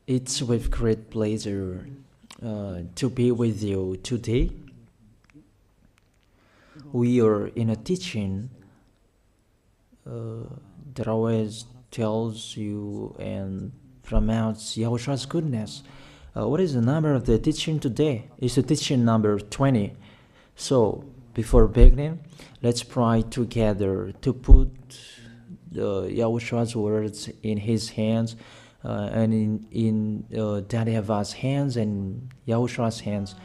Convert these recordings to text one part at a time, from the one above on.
It's with great pleasure to be with you today. We are in a teaching that always tells you and promotes Yahushua's goodness. What is the number of the teaching today? It's the teaching number 20. So, before beginning, let's pray together to put Yahushua's words in his hands and in Daddy Yahvah's hands and Yahushua's hands.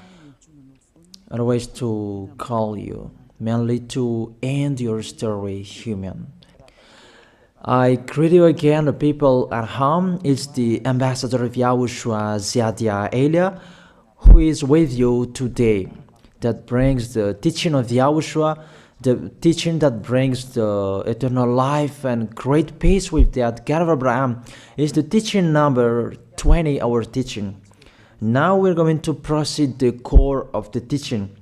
Otherwise, to call you, mainly to end your story human. I greet you again, the people at home. It's the ambassador of Yahushua, Ziadia Elia, who is with you today. That brings the teaching of Yahushua, the teaching that brings the eternal life and great peace with that God of Abraham. Is the teaching number 20, our teaching. Now we're going to proceed the core of the teaching.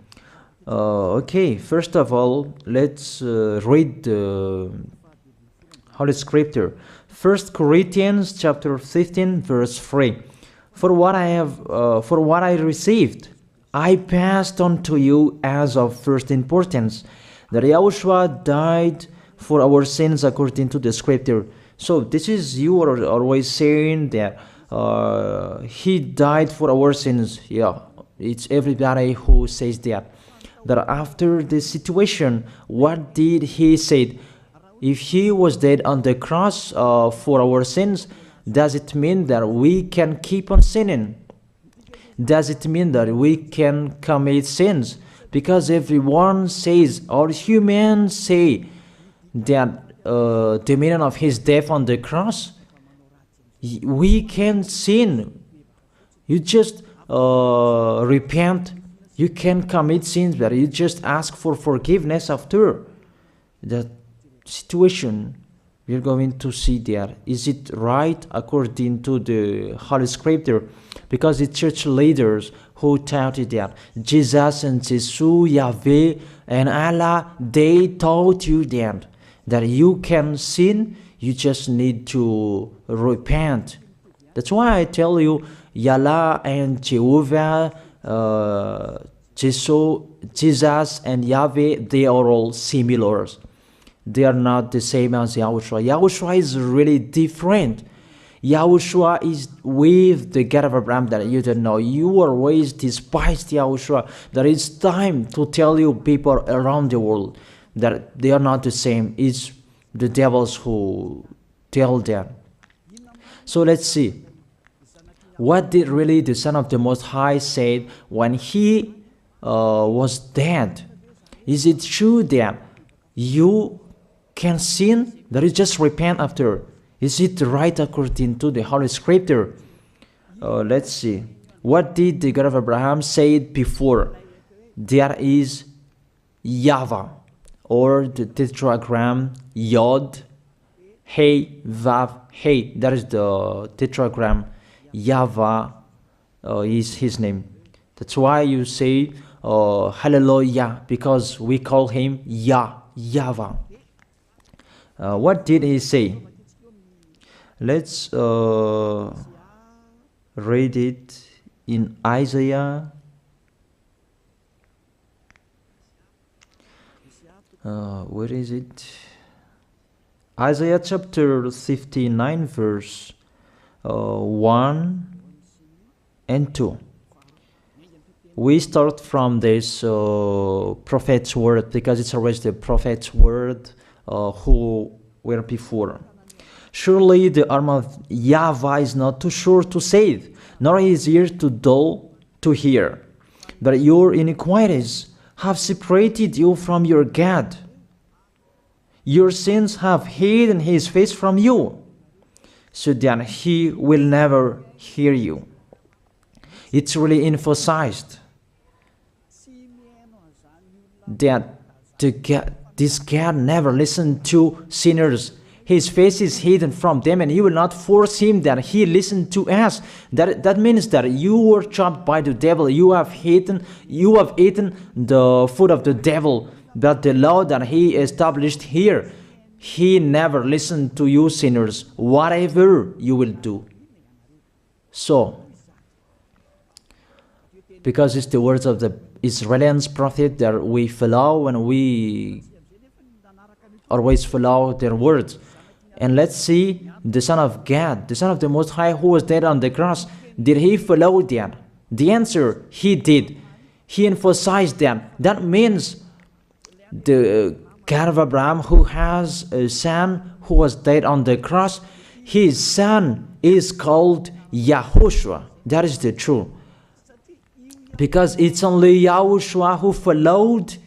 Okay, first of all, let's read the Holy Scripture. 1 Corinthians chapter 15, verse 3. For what I received, I passed on to you as of first importance, that Yahushua died for our sins according to the Scripture. So this is, you are always saying that he died for our sins. Yeah, it's everybody who says that. That after the situation, what did he say? If he was dead on the cross for our sins, does it mean that we can keep on sinning? Does it mean that we can commit sins? Because everyone says, or humans say, that the meaning of his death on the cross, we can sin. You just repent. You can commit sins, but you just ask for forgiveness after that situation. We're going to see there. Is it right according to the Holy Scripture? Because the church leaders who taught it that Jesus and Jesus, Yahweh and Allah, they taught you that you can sin, you just need to repent. That's why I tell you, Yahlah and Jehovah, Jesus and Yahweh, they are all similar. They are not the same as Yahushua. Yahushua is really different. Yahushua is with the God of Abraham that you don't know. You always despised Yahushua. That it's time to tell you people around the world that they are not the same. It's the devils who tell them. So let's see. What did really the Son of the Most High say when he was dead? Is it true that you can sin? That is just repent after. Is it right according to the Holy Scripture? Let's see. What did the God of Abraham say before? There is YAHVAH, or the tetragram Yod, Hey, Vav, Hey. That is the tetragram. YAHVAH is his name. That's why you say Hallelujah, because we call him YAHVAH. What did he say? Let's read it in Isaiah. Where is it? Isaiah chapter 59, verse 1 and 2. We start from this prophet's word, because it's always the prophet's word who were before. Surely the arm of YAHVAH is not too short to save, nor his ear too dull to hear. But your iniquities have separated you from your God. Your sins have hidden his face from you, so that he will never hear you. It's really emphasized that this God never listened to sinners. His face is hidden from them, and he will not force him that he listen to us. That means that you were chopped by the devil. You have eaten the food of the devil. But the law that he established here, he never listened to you sinners, whatever you will do. So, because it's the words of the Israelians prophet that we follow, and we always follow their words. And let's see the Son of God, the Son of the Most High, who was dead on the cross. Did he follow that? The answer, he did. He emphasized that. That means the God of Abraham, who has a son who was dead on the cross, his son is called YAHOSHUAH. That is the truth. Because it's only YAHOSHUAH who followed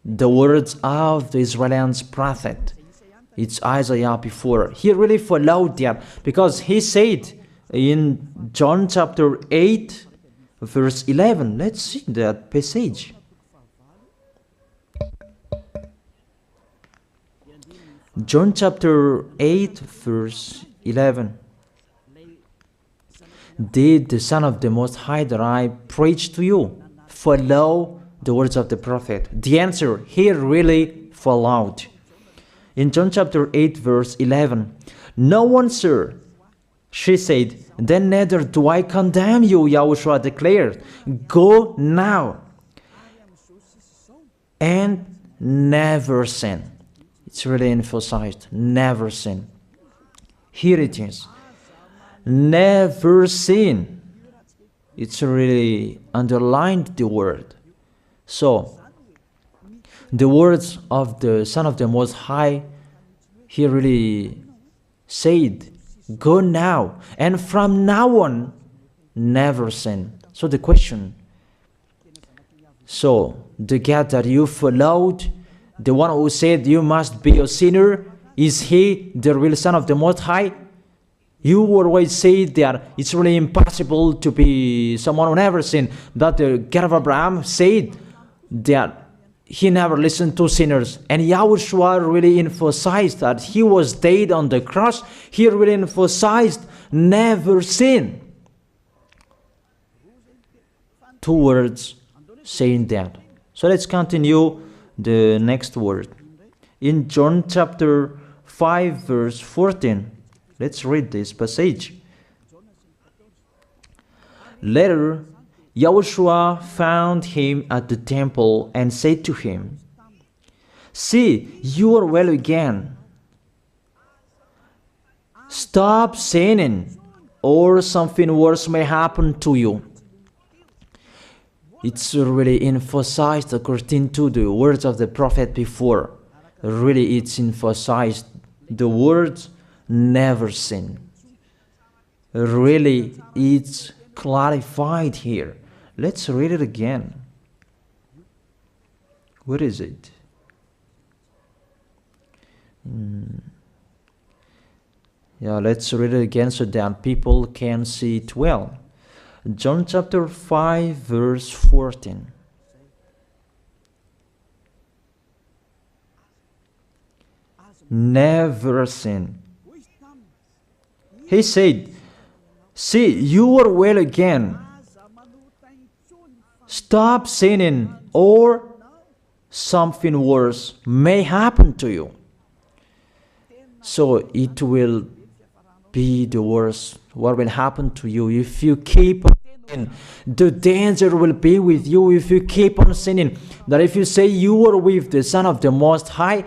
the words of the Israelians prophet. It's Isaiah before. He really followed that, because he said in John chapter 8, verse 11. Let's see that passage. John chapter 8, verse 11. Did the Son of the Most High that I preach to you follow the words of the prophet? The answer, he really followed. In John chapter 8, verse 11, "No one, sir," she said, "then neither do I condemn you," YAHOSHUAH declared. "Go now and never sin." It's really emphasized, never sin. Here it is. Never sin. It's really underlined the word. So, the words of the Son of the Most High, he really said, go now, and from now on, never sin. So the question, so the God that you followed, the one who said you must be a sinner, is he the real Son of the Most High? You always say that it's really impossible to be someone who never sinned. That the God of Abraham said that he never listened to sinners. And YAHOSHUAH really emphasized that he was dead on the cross. He really emphasized never sin. Two words saying that. So let's continue the next word. In John chapter 5, verse 14. Let's read this passage. Later, YAHOSHUAH found him at the temple and said to him, "See, you are well again. Stop sinning, or something worse may happen to you." It's really emphasized according to the words of the prophet before. Really, it's emphasized the words never sin. Really, it's clarified here. Let's read it again. What is it? Yeah, let's read it again so that people can see it well. John chapter 5, verse 14. Never sin. He said, "See, you are well again. Stop sinning, or something worse may happen to you." So it will be the worst. What will happen to you if you keep on sinning? The danger will be with you if you keep on sinning. That if you say you are with the Son of the Most High,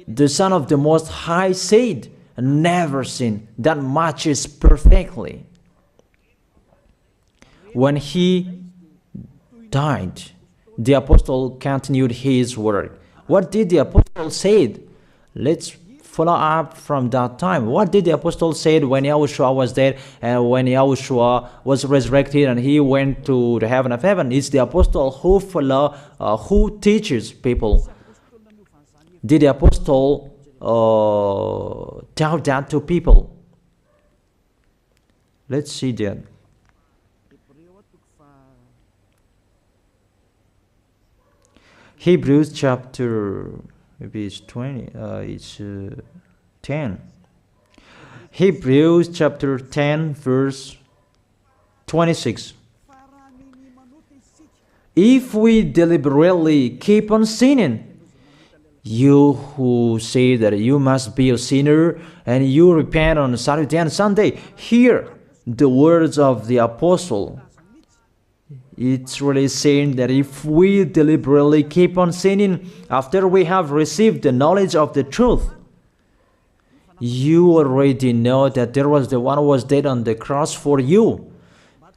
the Son of the Most High said, never sin. That matches perfectly. When he died, the apostle continued his work. What did the apostle say? Let's follow up from that time. What did the apostle say when YAHOSHUAH was dead and when YAHOSHUAH was resurrected and he went to the heaven of heaven? It's the apostle who teaches people. Did the apostle tell that to people? Let's see that. Hebrews chapter, maybe it's 20, it's 10. Hebrews chapter 10, verse 26. If we deliberately keep on sinning, you who say that you must be a sinner and you repent on Saturday and Sunday, here the words of the apostle. It's really saying that if we deliberately keep on sinning after we have received the knowledge of the truth, you already know that there was the one who was dead on the cross for you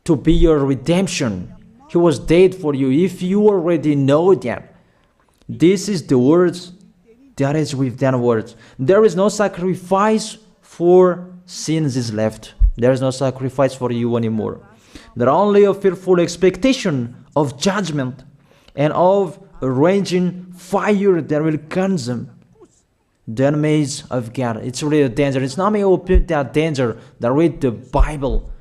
to be your redemption. He was dead for you. If you already know that, this is the words that is with that words. There is no sacrifice for sins is left. There is no sacrifice for you anymore. There are only a fearful expectation of judgment and of a raging fire that will consume the enemies of God. It's really a danger. It's not me who put that danger that read the Bible.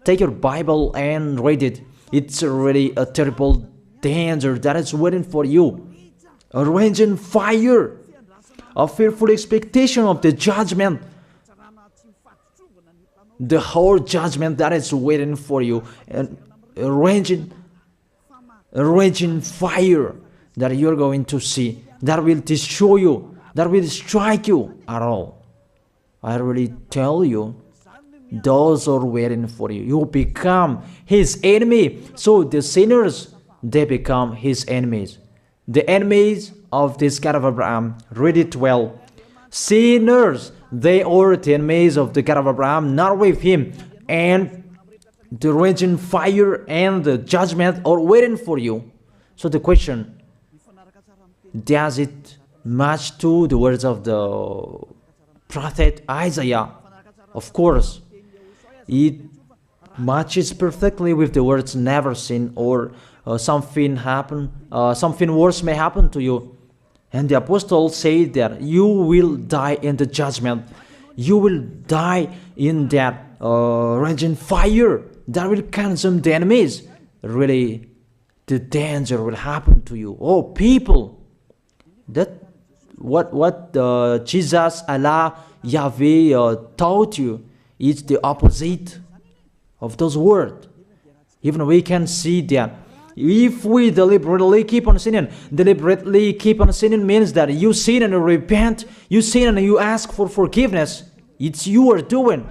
Take your Bible and read it. It's really a terrible danger that is waiting for you. A raging fire, a fearful expectation of the judgment. The whole judgment that is waiting for you, and a raging fire that you're going to see, that will destroy you, that will strike you at all. I really tell you, those are waiting for you. You become his enemy. So the sinners, they become his enemies. The enemies of this God of Abraham, read it well. Sinners, they are the enemies of the God of Abraham, not with him. And the raging fire and the judgment are waiting for you. So the question, does it match to the words of the prophet Isaiah? Of course. It matches perfectly with the words never sin, or something worse may happen to you. And the apostle said that you will die in the judgment. You will die in that raging fire that will consume the enemies. Really, the danger will happen to you. Oh, people, that what Jesus, Allah, Yahweh taught you is the opposite of those words. Even we can see that. If we deliberately keep on sinning means that you sin and you repent, you sin and you ask for forgiveness. It's you are doing.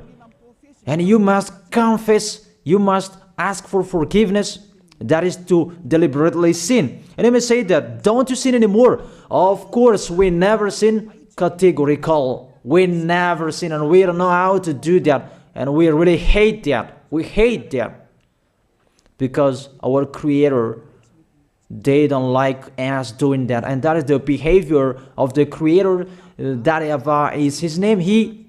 And you must confess, you must ask for forgiveness. That is to deliberately sin. And I may say that, don't you sin anymore? Of course, we never sin categorical. We never sin, and we don't know how to do that. And we really hate that. We hate that. Because our Creator, they don't like us doing that. And that is the behavior of the Creator. That YAHVAH is his name. He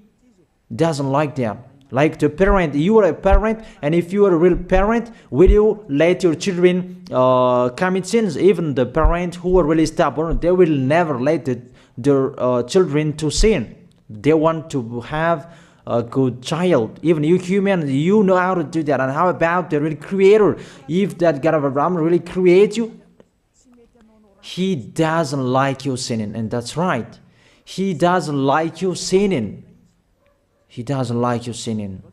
doesn't like that. Like the parent, you are a parent, and if you are a real parent, will you let your children commit sins? Even the parents who are really stubborn, they will never let their children to sin. They want to have a good child. Even you human, you know how to do that. And how about the real Creator? If that God of Abraham really creates you, he doesn't like you sinning. And that's right. He doesn't like you sinning. He doesn't like you sinning.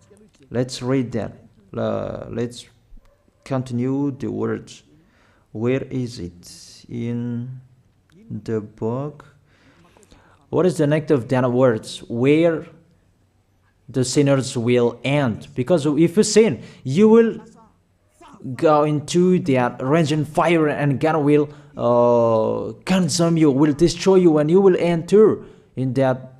Let's read that. Let's continue the words. Where is it? In the book. What is the next of that words? Where the sinners will end. Because if you sin, you will go into that raging fire, and God will consume you, will destroy you, and you will enter in that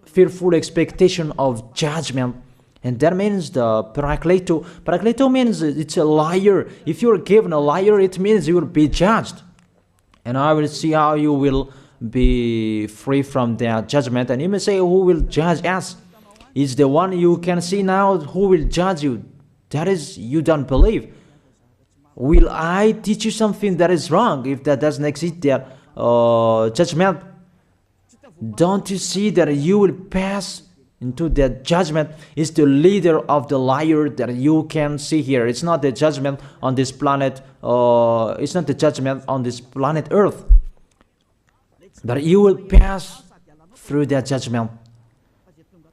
fearful expectation of judgment. And that means the parakleto. Parakleto means it's a liar. If you're given a liar, it means you will be judged. And I will see how you will be free from that judgment. And you may say, who will judge us? It's the one you can see now who will judge you. That is, you don't believe. Will I teach you something that is wrong if that doesn't exist, that judgment? Don't you see that you will pass into that judgment? Is the leader of the liar that you can see here. It's not the judgment on this planet. It's not the judgment on this planet Earth. That you will pass through that judgment.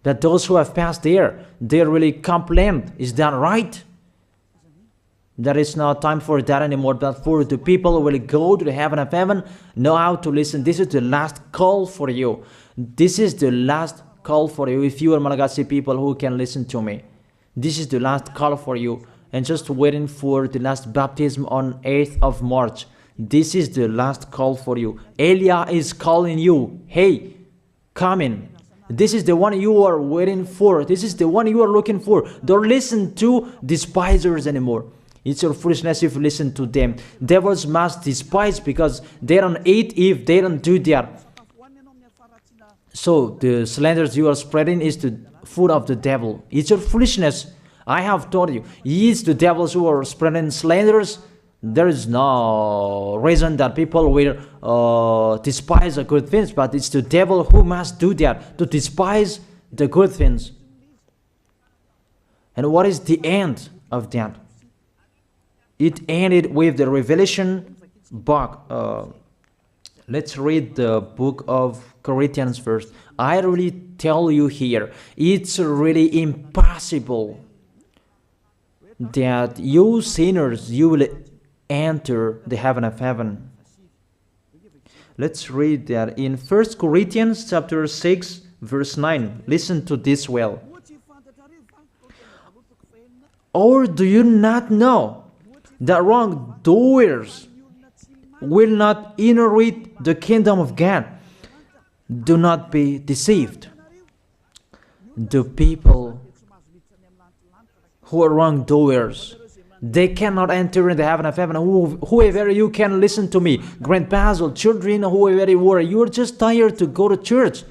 That those who have passed there, they really complain. Is that right? There is no time for that anymore, but for the people who will go to the heaven of heaven, know how to listen. This is the last call for you. This is the last call for you. If you are Malagasy people who can listen to me, This is the last call for you. And just waiting for the last baptism on 8th of March. This is the last call for you. Elijah is calling you. Hey, come in. This is the one you are waiting for. This is the one you are looking for. Don't listen to despisers anymore. It's your foolishness if you listen to them. Devils must despise because they don't eat if they don't do that. So the slanders you are spreading is the food of the devil. It's your foolishness. I have told you. It's the devils who are spreading slanders. There is no reason that people will despise the good things, but it's the devil who must do that, to despise the good things. And what is the end of that? It ended with the Revelation book. Let's read the book of Corinthians first. I really tell you here, it's really impossible that you sinners, you will enter the heaven of heaven. Let's read that in 1 Corinthians chapter 6 verse 9. Listen to this well. Or do you not know that wrongdoers will not inherit the kingdom of God? Do not be deceived. The people who are wrongdoers, they cannot enter in the heaven of heaven. Whoever you can listen to me, grandpas or children, whoever you are, you're just tired to go to church.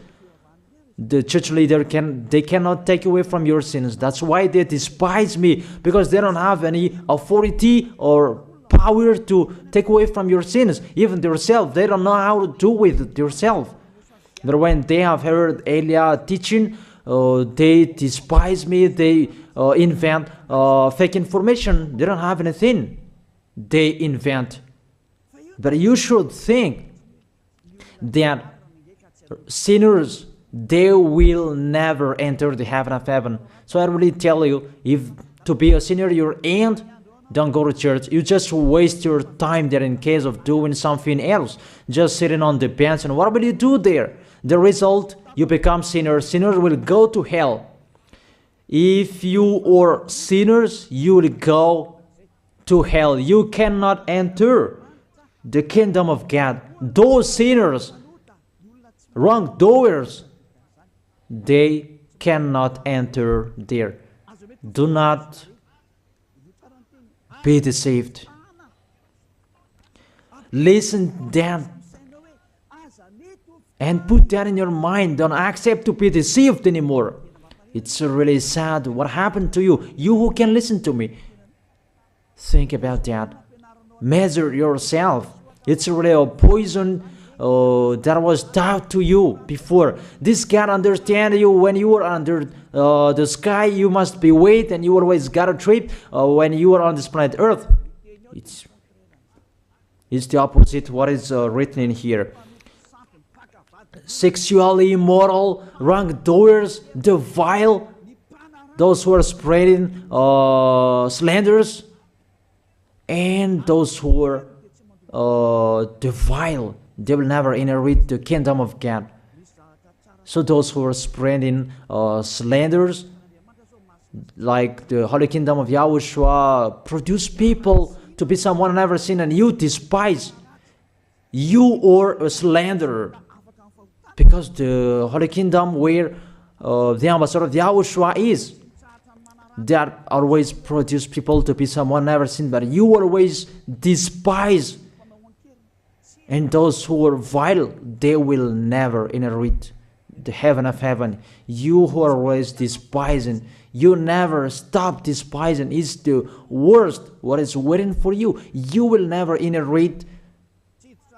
The church leader they cannot take away from your sins. That's why they despise me, because they don't have any authority or power to take away from your sins. Even themselves, they don't know how to do with themselves. But when they have heard Elijah teaching, they despise me. They invent fake information. They don't have anything. They invent. But you should think that sinners, they will never enter the heaven of heaven. So I really tell you, if to be a sinner you're in, don't go to church. You just waste your time there in case of doing something else. Just sitting on the bench, and what will you do there? The result, you become sinners. Sinners will go to hell. If you are sinners, you will go to hell. You cannot enter the kingdom of God. Those sinners, wrongdoers, they cannot enter there. Do not be deceived. Listen then and put that in your mind. Don't accept to be deceived anymore. It's really sad what happened to you. You who can listen to me, think about that. Measure yourself. It's really a poison that was taught to you before. This God understand you when you are under the sky. You must be wait, and you always got a trip when you are on this planet Earth. It's the opposite what is written in here. Sexually immoral, wrongdoers, the vile, those who are spreading slanders, and those who are the vile, they will never inherit the kingdom of God. So those who are spreading slanders, like the Holy Kingdom of YAHOSHUAH, produce people to be someone never seen, and you despise. You are a slanderer. Because the Holy Kingdom where the ambassador of YAHOSHUAH is, that always produce people to be someone never seen, but you always despise. And those who are vile, they will never inherit the heaven of heaven. You who are always despising, you never stop despising. It's the worst what is waiting for you. You will never inherit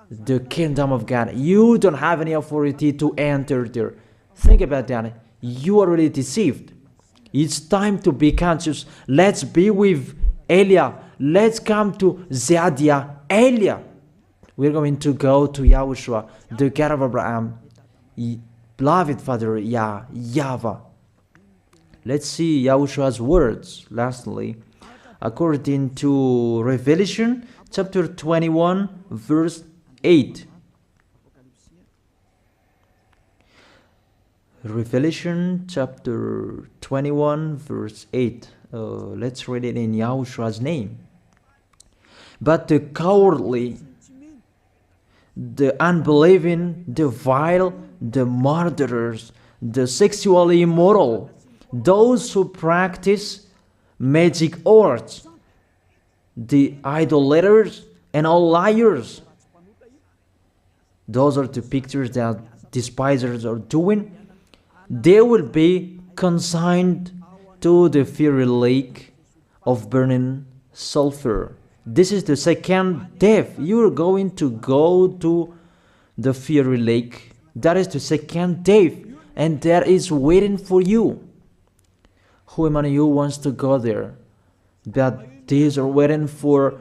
the kingdom of God. You don't have any authority to enter there. Think about that. You are already deceived. It's time to be conscious. Let's be with Elijah. Let's come to Zadiah. Elijah. We're going to go to YAHOSHUAH, the God of Abraham, beloved Father YAHVAH. Let's see YAHOSHUAH's words. Lastly, according to Revelation chapter 21, verse 8. Revelation chapter 21 verse 8. Let's read it in Yahoshua's name. But the cowardly, the unbelieving, the vile, the murderers, the sexually immoral, those who practice magic arts, the idolaters, and all liars. Those are the pictures that despisers are doing. They will be consigned to the fiery lake of burning sulfur. This is the second death. You are going to go to the fiery lake. That is the second death, and that is waiting for you. Who among you wants to go there? That these are waiting for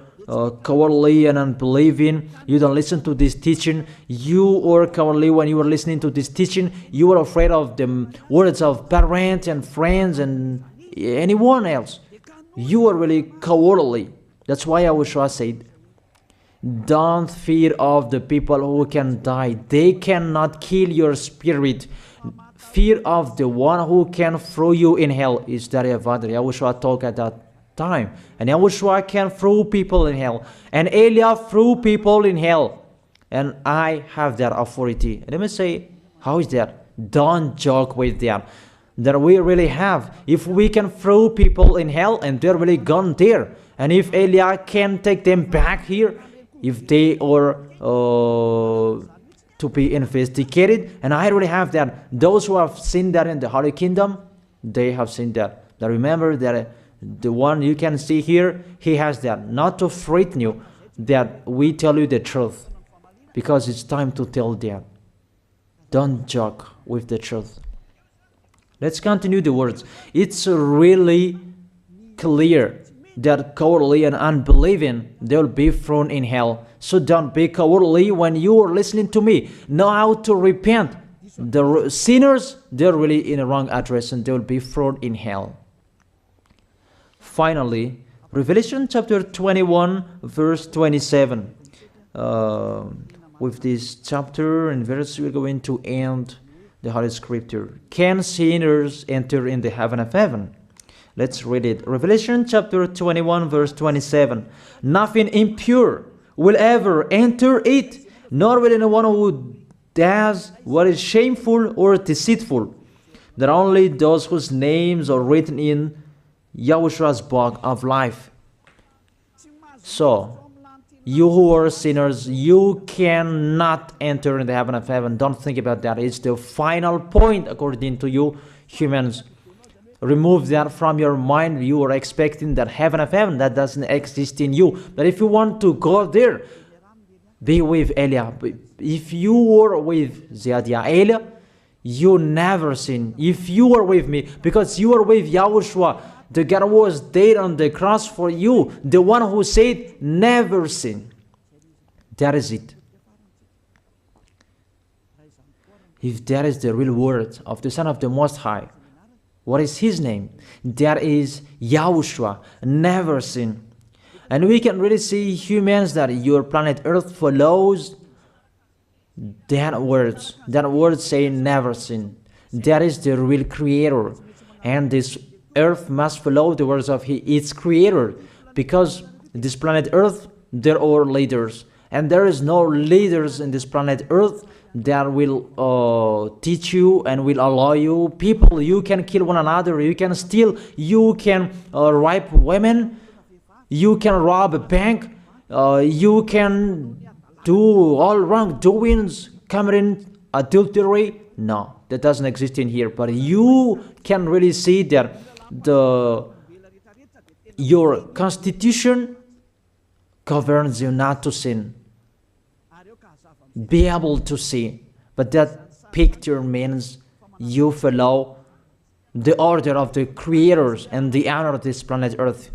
cowardly and unbelieving. You don't listen to this teaching. You are cowardly when you are listening to this teaching. You are afraid of the words of parents and friends and anyone else. You are really cowardly. That's why YAHOSHUAH said, don't fear of the people who can die. They cannot kill your spirit. Fear of the one who can throw you in hell. Is that YAHOSHUAH talked at that time. And YAHOSHUAH can throw people in hell. And Elia threw people in hell. And I have that authority. And let me say, how is that? Don't joke with that. That we really have. If we can throw people in hell and they're really gone there, and if Elia can take them back here, if they are to be investigated, and I really have that. Those who have seen that in the Holy Kingdom, they have seen that. Now remember that the one you can see here, he has that. Not to frighten you, that we tell you the truth, because it's time to tell that. Don't joke with the truth. Let's continue the words. It's really clear that cowardly and unbelieving, they will be thrown in hell. So don't be cowardly when you are listening to me. Know how to repent. The sinners, they're really in a wrong address and they will be thrown in hell. Finally, Revelation chapter 21, verse 27. With this chapter and verse, we're going to end the Holy Scripture. Can sinners enter in the heaven of heaven? Let's read it. Revelation chapter 21, verse 27. Nothing impure will ever enter it, nor will anyone who does what is shameful or deceitful. That only those whose names are written in YAHOSHUAH's book of life. So, you who are sinners, you cannot enter in the heaven of heaven. Don't think about that. It's the final point according to you humans. Remove that from your mind. You are expecting that heaven of heaven that doesn't exist in you. But if you want to go there, be with Elia. If you were with Elia, you never sin. If you are with me, because you are with YAHOSHUAH, the God was dead on the cross for you, the one who said never sin. That is it. If that is the real word of the Son of the Most High, what is his name? That is YAHOSHUAH, never sin. And we can really see humans that your planet Earth follows that words. That word saying never sin. That is the real creator. And this Earth must follow the words of its creator. Because this planet Earth, there are leaders. And there is no leaders in this planet Earth that will teach you and will allow you. People, you can kill one another, you can steal, you can rape women, you can rob a bank, you can do all wrongdoings, committing adultery. No, that doesn't exist in here. But you can really see that your constitution governs you not to sin. Be able to see. But that picture means you follow the order of the creators and the honor of this planet Earth.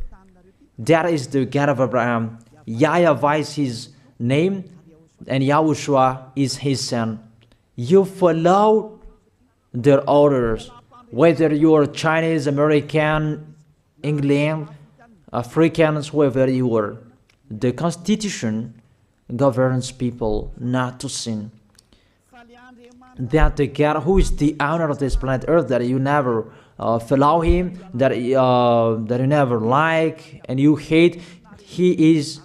That is the God of Abraham. YAHVAH is his name, and YAHOSHUAH is his son. You follow their orders, whether you are Chinese, American, England, Africans, whoever you are. The Constitution governs people not to sin. That the God who is the owner of this planet Earth, that you never follow him, that you never like and you hate, he is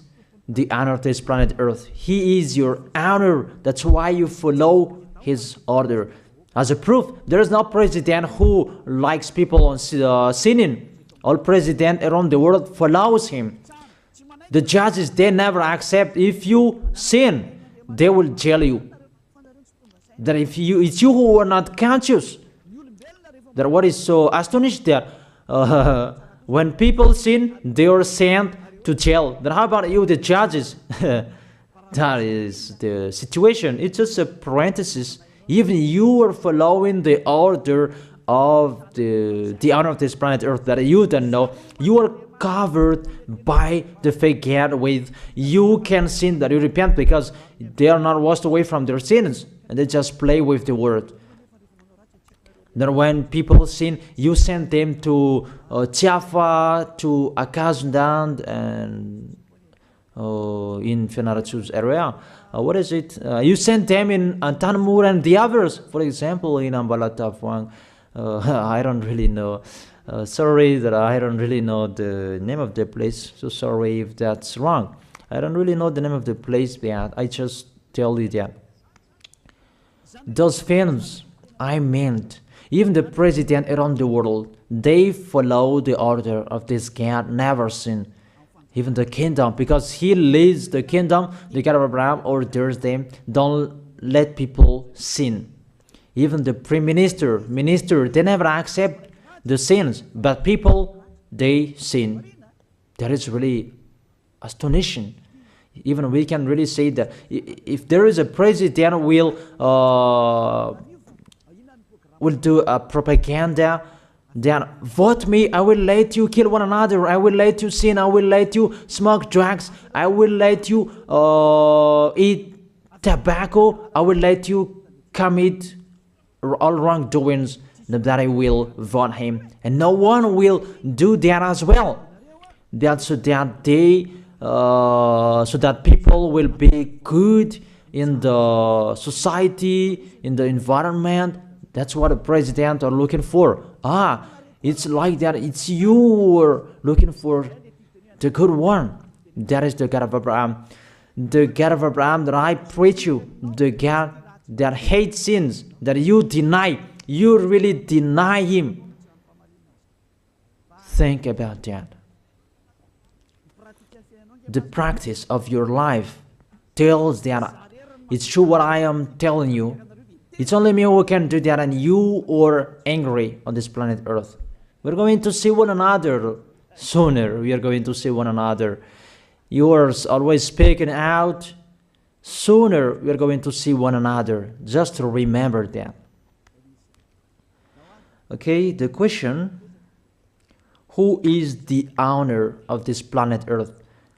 the honor of this planet Earth. He is your honor. That's why you follow his order. As a proof, there is no president who likes people on sinning. All president around the world follows him. The judges, they never accept. If you sin, they will jail you. That if it's you who are not conscious. That what is so astonished that when people sin, they are sent to jail. Then how about you, the judges? That is the situation. It's just a parenthesis. Even you are following the order of the honor of this planet Earth that you don't know. You are covered by the fake God with you can sin, that you repent, because they are not washed away from their sins and they just play with the word. Then when people sin, you send them to Java, to Akazundand, and in Fenarachu's area. What is it? You send them in Tanmur and the others. For example, in Ambalatafwang. I don't really know. Sorry that I don't really know the name of the place. So sorry if that's wrong. I don't really know the name of the place, but I just tell you that. Those films, I meant, even the president around the world, they follow the order of this God, never sin. Even the kingdom, because he leads the kingdom, the God of Abraham orders them, don't let people sin. Even the prime minister, they never accept the sins, but people, they sin. That is really astonishing. Even we can really say that if there is a president will do a propaganda, then vote me, I will let you kill one another, I will let you sin, I will let you smoke drugs, I will let you eat tobacco, I will let you commit all wrongdoings, that I will vote him. And no one will do that as well. That's so that they, so that people will be good in the society, in the environment. That's what the president are looking for. It's like that. It's you who are looking for the good one. That is the God of Abraham. The God of Abraham that I preach you. The God that hates sins, that you deny. You really deny him. Think about that. The practice of your life tells that it's true what I am telling you. It's only me who can do that, and you are angry on this planet Earth. We're going to see one another sooner. We are going to see one another. You are always speaking out. Sooner we are going to see one another. Just to remember that. Okay, the question, who is the owner of this planet Earth?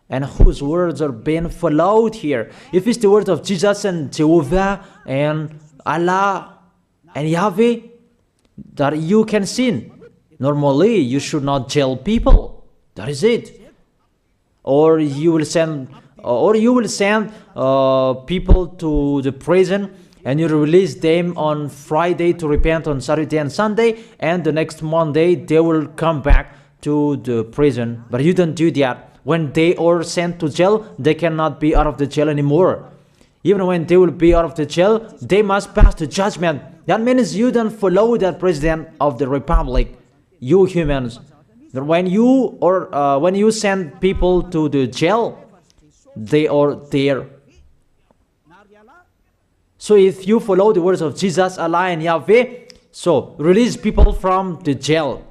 And whose words are being followed here? If it's the word of Jesus and Jehovah and Allah and Yahweh, that you can sin. Normally, you should not jail people. That is it. Or you will send, people to the prison, and you release them on Friday to repent on Saturday and Sunday, and the next Monday they will come back to the prison. But you don't do that. When they are sent to jail, they cannot be out of the jail anymore. Even when they will be out of the jail, they must pass the judgment. That means you don't follow that president of the republic, you humans. When you send people to the jail, they are there. So if you follow the words of Jesus, Allah and Yahweh, so release people from the jail.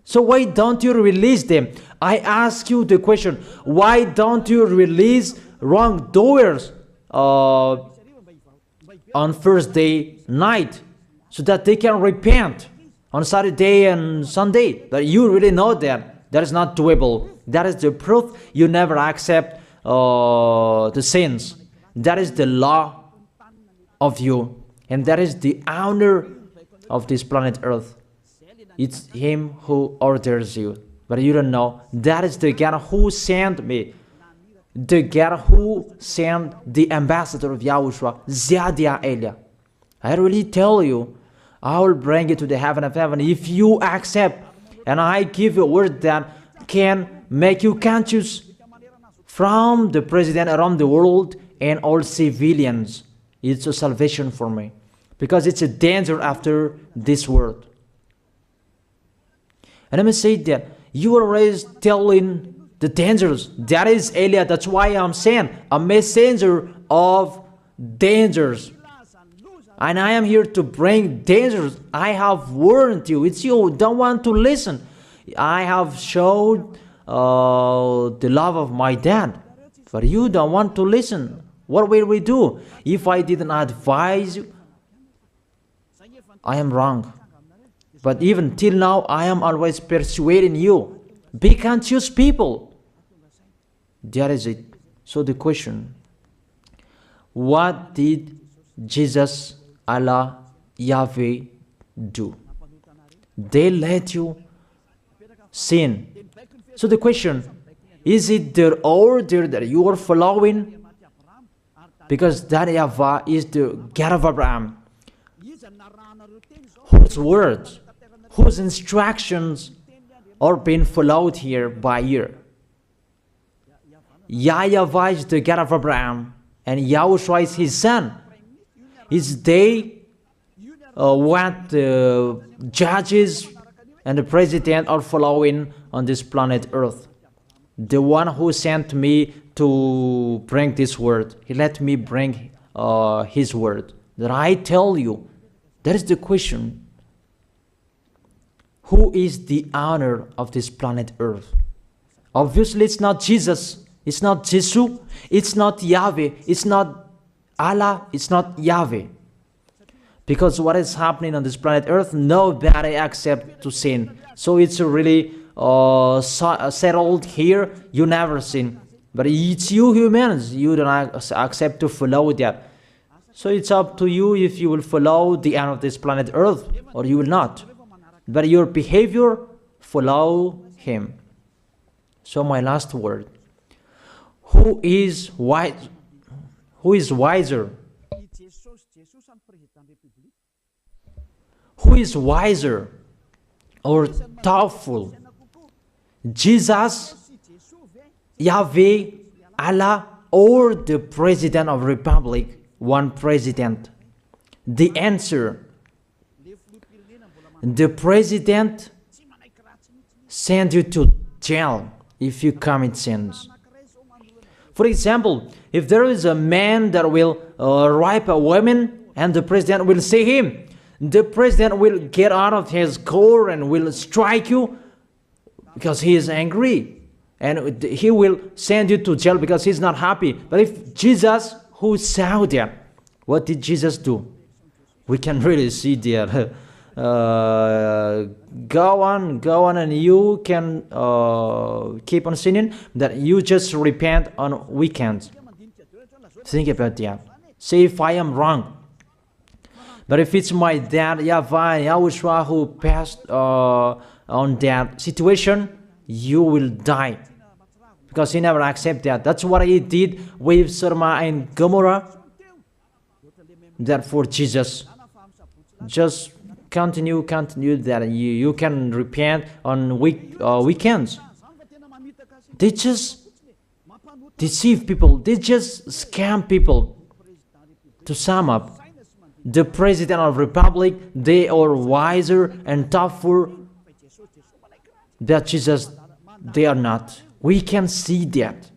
So why don't you release them? I ask you the question, why don't you release wrongdoers on Thursday night so that they can repent on Saturday and Sunday? But you really know that that is not doable. That is the proof you never accept the sins. That is the law of you, and that is the owner of this planet Earth. It's him who orders you, but you don't know. That is the God who sent me, the God who sent the ambassador of Yahushua, Zadia Elia. I really tell you, I will bring you to the heaven of heaven if you accept. And I give you a word that can make you conscious from the president around the world and all civilians. It's a salvation for me, because it's a danger after this world. And let me say that you are always telling the dangers. That is Elia. That's why I'm saying a messenger of dangers. And I am here to bring dangers. I have warned you. It's you who don't want to listen. I have showed the love of my dad, but you don't want to listen. What will we do? If I didn't advise you, I am wrong. But even till now, I am always persuading you. Be conscious people. That is it. So the question, what did Jesus, Allah, Yahweh do? They let you sin. So the question, is it their order that you are following? Because that YAHVAH is the God of Abraham, whose words, whose instructions are being followed here by year. YAHVAH is the God of Abraham, and YAHOSHUAH is his son. Is they what the judges and the president are following on this planet Earth. The one who sent me to bring this word, he let me bring his word. That I tell you, that is the question. Who is the owner of this planet Earth? Obviously, it's not Jesus. It's not Jesus. It's not Yahweh. It's not Allah. It's not Yahweh. Because what is happening on this planet Earth, nobody accepts to sin. So it's really settled here. You never sin. But it's you humans. You don't accept to follow that. So it's up to you if you will follow the end of this planet Earth or you will not. But your behavior, follow him. So my last word. Who is wise? Who is wiser? Who is wiser or thoughtful? Jesus, Yahweh, Allah, or the President of the Republic? One president. The answer. The president sends you to jail if you commit sins. For example, if there is a man that will rape a woman and the president will see him, the president will get out of his car and will strike you because he is angry. And he will send you to jail because he's not happy. But if Jesus, who saw that, what did Jesus do? We can really see that. Go on, and you can keep on sinning, that you just repent on weekends. Think about that. See if I am wrong. But if it's my dad, YAHVAH, YAHOSHUAH, who passed on that situation, you will die. Because he never accepted that. That's what he did with Sodom and Gomorrah. Therefore, Jesus, just continue that you can repent on weekends. They just deceive people. They just scam people. To sum up, the President of the Republic, they are wiser and tougher than Jesus. They are not. We can see that.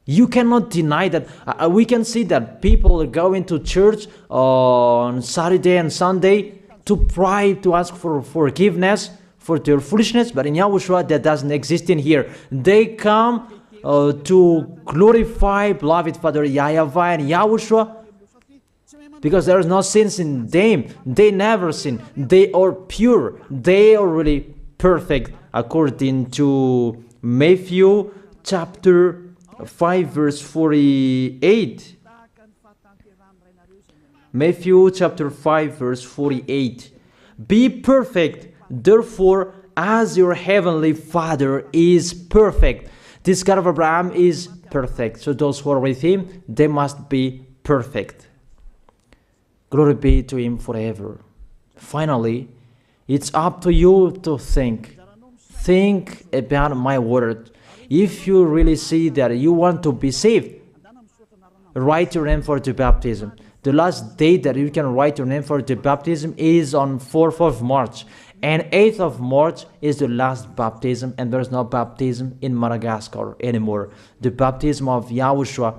You cannot deny that. We can see that people are going to church on Saturday and Sunday to pray, to ask for forgiveness for their foolishness. But in YAHOSHUAH, that doesn't exist in here. They come to glorify beloved Father YAHVAH and YAHOSHUAH because there is no sins in them. They never sin. They are pure. They are really perfect according to Matthew chapter 5 verse 48. Matthew chapter 5 verse 48. Be perfect, therefore, as your heavenly Father is perfect. This God of Abraham is perfect. So those who are with him, they must be perfect. Glory be to him forever. Finally, it's up to you to think. Think about my word. If you really see that you want to be saved, write your name for the baptism. The last date that you can write your name for the baptism is on 4th of March. And 8th of March is the last baptism, and there's no baptism in Madagascar anymore. The baptism of Yahushua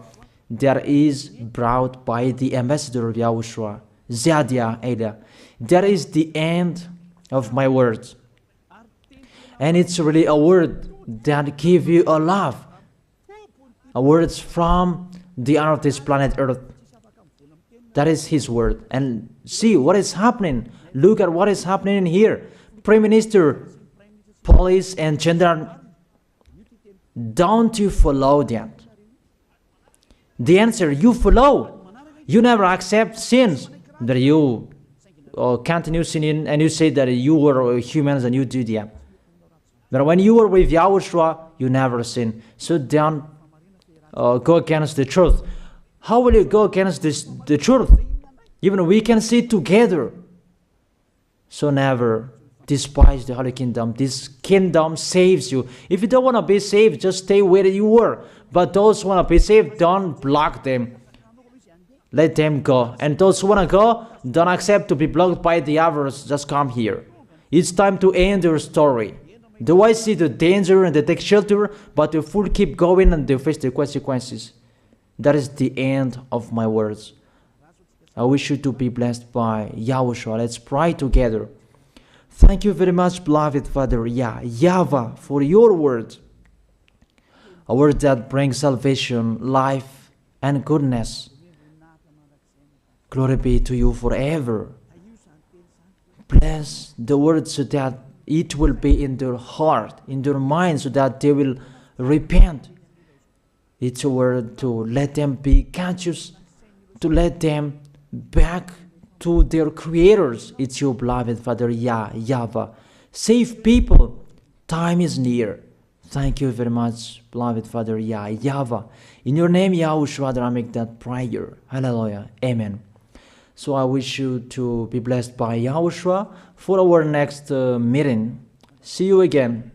that is brought by the ambassador of Yahushua, Zadia Ada. That is the end of my words. And it's really a word that gives you a love. A word from the owner of this planet Earth. That is his word. And see what is happening. Look at what is happening in here. Prime Minister, police and gendarme. Don't you follow that? The answer, you follow. You never accept sins. That you continue sinning and you say that you were humans and you do that. But when you were with Yahushua, you never sin. So don't go against the truth. How will you go against the truth? Even we can sit together. So never despise the Holy Kingdom. This kingdom saves you. If you don't want to be saved, just stay where you were. But those who want to be saved, don't block them. Let them go. And those who want to go, don't accept to be blocked by the others. Just come here. It's time to end your story. Do I see the danger and they take shelter, but the fool keep going and they face the consequences? That is the end of my words. I wish you to be blessed by Yahushua. Let's pray together. Thank you very much, beloved Father YAHVAH, for your word. A word that brings salvation, life, and goodness. Glory be to you forever. Bless the word so that it will be in their heart, in their mind, so that they will repent. It's a word to let them be conscious, to let them back to their creators. It's your beloved Father YAHVAH. Save people. Time is near. Thank you very much, beloved Father YAHVAH. In your name, Yahushua, that I make that prayer. Hallelujah. Amen. So I wish you to be blessed by Yahushua for our next meeting. See you again.